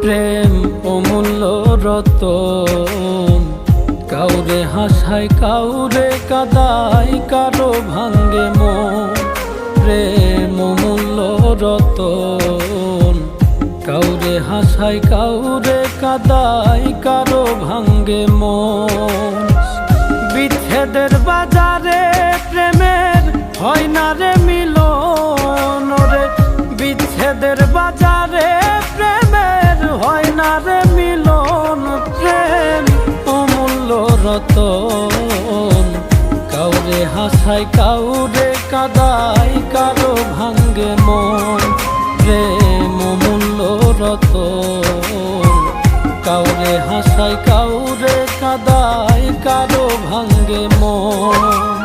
প্রেম অমূল্য রতন, কাউরে হাসায় কাউরে কাদায়, কারো ভাঙ্গে মন। প্রেম অমূল্য রতন, কাউরে হাসায় কাউরে কাদায়, কারো ভাঙ্গে মন। বিচ্ছেদের বাজারে প্রেমের হয় না রে মিলন রে, বিচ্ছেদের বাজারে প্রেমের হয় না রে মিলন। প্রেম অমূল্য রতন, কাউরে হাসায় কাউরে কাদায়, কারো ভাঙ্গে মন। প্রেম অমূল্য রতন, কাউরে হাসায় কাউরে কাদায়, কারো ভাঙ্গে মন।